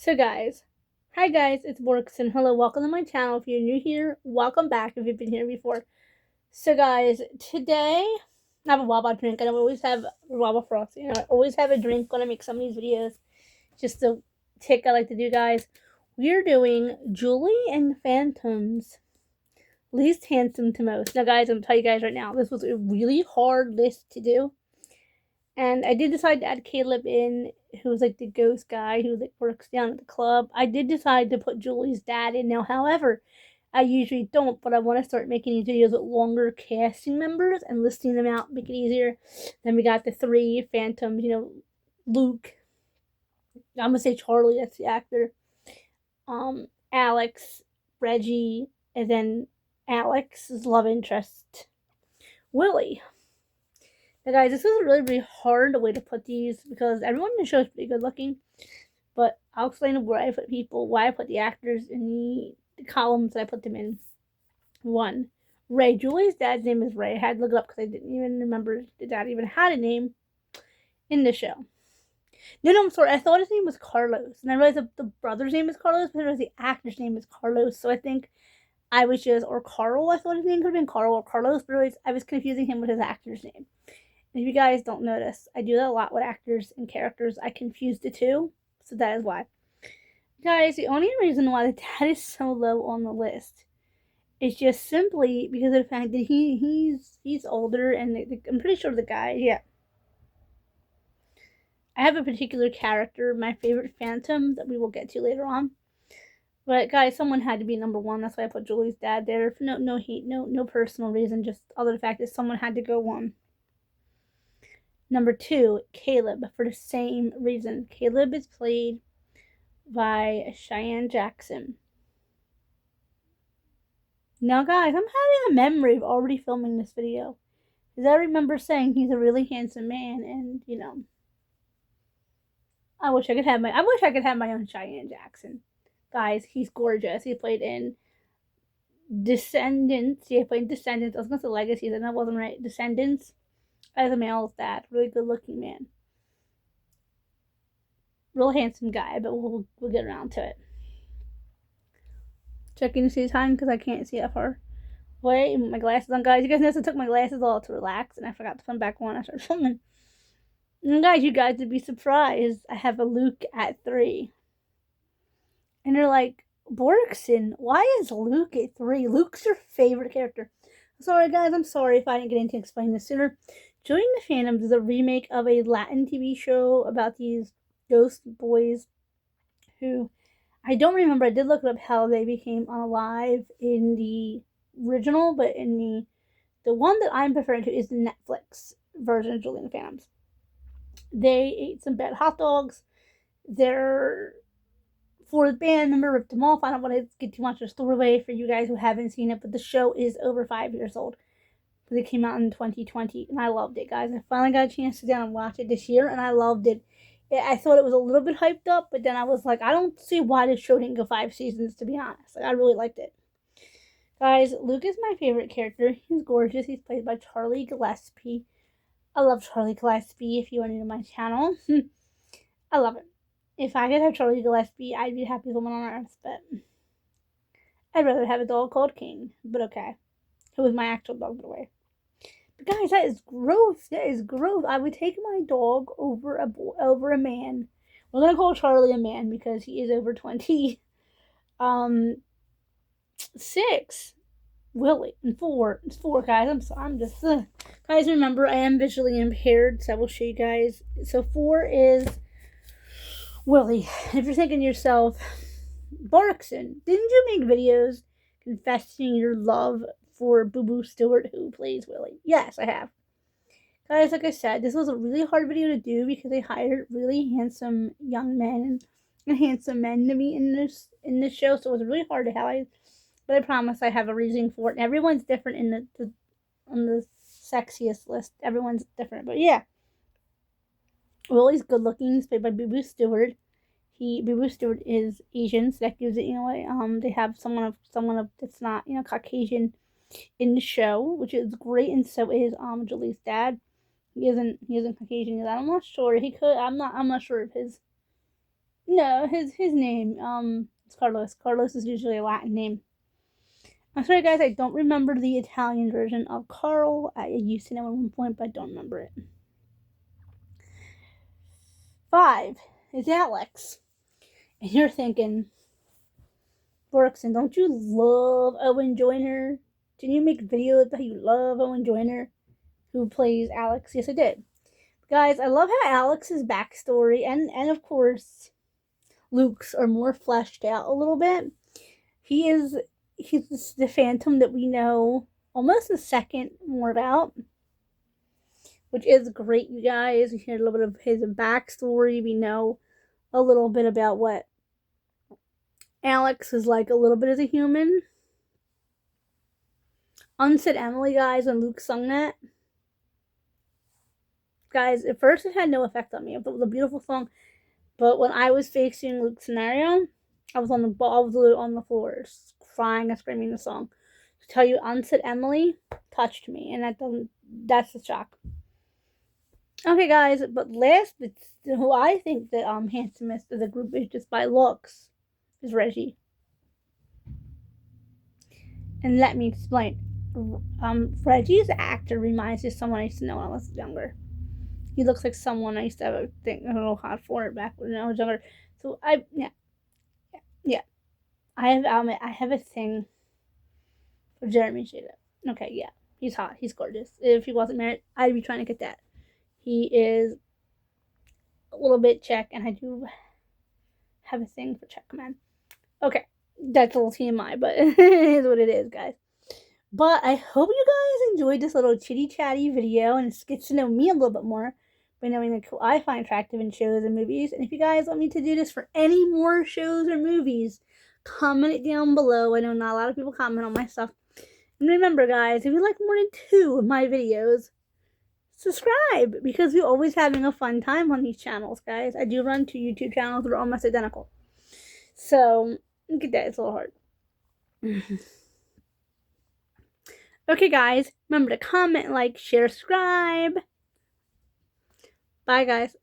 So guys, hi guys, it's Borks and hello, welcome to my channel. If you're new here, welcome back if you've been here before. So guys, today I have a Wawa drink and I always have Wawa Frost. I always have a drink when I make some of these videos. Just a tick I like to do, guys. We're doing Julie and Phantom's least handsome to most. Now guys, I'm gonna tell you guys right now, this was a really hard list to do. And I did decide to add Caleb in, who's like the ghost guy who like works down at the club. I did decide to put Julie's dad in now. However, I usually don't, but I want to start making these videos with longer casting members and listing them out, make it easier. Then we got the three Phantoms, Luke. I'm gonna say Charlie, that's the actor. Alex, Reggie, and then Alex's love interest, Willie. Now, guys, this is a really, really hard way to put these because everyone in the show is pretty good looking. But I'll explain where I put people, why I put the actors in the columns that I put them in. 1. Ray. Julie's dad's name is Ray. I had to look it up because I didn't even remember the dad even had a name in the show. No, I'm sorry. I thought his name was Carlos. And I realized that the brother's name is Carlos, but I realized the actor's name is Carlos. So I think I was just, or Carl, I thought his name could have been Carl or Carlos, but I was confusing him with his actor's name. If you guys don't notice, I do that a lot with actors and characters. I confuse the two, so that is why. Guys, the only reason why the dad is so low on the list is just simply because of the fact that he's older, and I'm pretty sure the guy, yeah. I have a particular character, my favorite Phantom, that we will get to later on. But guys, someone had to be number one. That's why I put Julie's dad there. No hate, no personal reason, just other the fact that someone had to go one. Number 2, Caleb, for the same reason. Caleb is played by Cheyenne Jackson. Now, guys, I'm having a memory of already filming this video. Because I remember saying he's a really handsome man, and, I wish I could have my own Cheyenne Jackson. Guys, he's gorgeous. He played in Descendants. Yeah, he played in Descendants. I was going to say Legacies, and that wasn't right. Descendants. As a male dad. Really good looking man. Real handsome guy, but we'll get around to it. Checking to see the time because I can't see that far away. My glasses on, guys. You guys notice I took my glasses off to relax, and I forgot to put them back on. I started filming. And guys, you guys would be surprised. I have a Luke at 3, and they're like, Borkson, why is Luke at 3? Luke's your favorite character. Sorry, guys. I'm sorry if I didn't get into explaining this sooner. Julie and the Phantoms is a remake of a Latin TV show about these ghost boys who, I don't remember. I did look up how they became unalive in the original, but in the one that I'm preferring to is the Netflix version of Julie and the Phantoms. They ate some bad hot dogs. Their fourth band member ripped them off. I don't want to get too much of a story away for you guys who haven't seen it, but the show is over 5 years old. It came out in 2020, and I loved it, guys. I finally got a chance to sit down and watch it this year, and I loved it. I thought it was a little bit hyped up, but then I was like, I don't see why this show didn't go 5 seasons, to be honest. I really liked it. Guys, Luke is my favorite character. He's gorgeous. He's played by Charlie Gillespie. I love Charlie Gillespie, if you are new to my channel. I love him. If I could have Charlie Gillespie, I'd be the happiest woman on earth, but I'd rather have a dog called King, but okay. Who was my actual dog, by the way. Guys, that is gross. That is gross. I would take my dog over a man. We're gonna call Charlie a man because he is over 20. 6. Willie and 4. It's 4, guys. I'm just guys. Remember, I am visually impaired, so I will show you guys. So 4 is Willie. If you're thinking to yourself, Barkson, didn't you make videos confessing your love for Boo Boo Stewart, who plays Willie? Yes, I have. Guys, like I said, this was a really hard video to do because they hired really handsome young men and handsome men to be in this show, so it was really hard to have. But I promise I have a reason for it. And everyone's different in on the sexiest list. Everyone's different, but yeah. Willie's good looking. He's played by Boo Boo Stewart. Boo Boo Stewart is Asian, so that gives it, they have someone that's not, Caucasian in the show, which is great, and so is Julie's dad. He isn't Caucasian yet. I'm not sure. He could. I'm not sure of his No, his name. It's Carlos. Carlos is usually a Latin name. I'm sorry, guys. I don't remember the Italian version of Carl. I used to know at one point, but I don't remember it. 5 is Alex, and you're thinking, Borkson, don't you love Owen Joyner? Didn't you make videos that you love Owen Joyner, who plays Alex? Yes, I did. Guys, I love how Alex's backstory and of course Luke's are more fleshed out a little bit. He's the Phantom that we know almost a second more about, which is great, you guys. We hear a little bit of his backstory. We know a little bit about what Alex is like a little bit as a human. Unsaid Emily, guys, when Luke sung that. Guys, at first it had no effect on me. It was a beautiful song. But when I was facing Luke's scenario, I was on the floor, crying and screaming the song. To tell you, Unsaid Emily touched me, and that's the shock. Okay, guys, but last, but who I think the handsomest of the group is just by looks is Reggie. And let me explain. Reggie's actor reminds me of someone I used to know when I was younger. He looks like someone I used to have a little hot for back when I was younger. So yeah. I have a thing for Jeremy Shada. Okay, yeah, he's hot. He's gorgeous. If he wasn't married, I'd be trying to get that. He is a little bit Czech, and I do have a thing for Czech men. Okay, that's a little TMI, but it is what it is, guys. But I hope you guys enjoyed this little chitty chatty video and gets to know me a little bit more by knowing who I find attractive in shows and movies. And if you guys want me to do this for any more shows or movies, comment it down below. I know not a lot of people comment on my stuff. And remember, guys, if you like more than 2 of my videos, subscribe, because we're always having a fun time on these channels, guys. I do run 2 YouTube channels that are almost identical. So, look at that. It's a little hard. Okay, guys, remember to comment, like, share, subscribe. Bye, guys.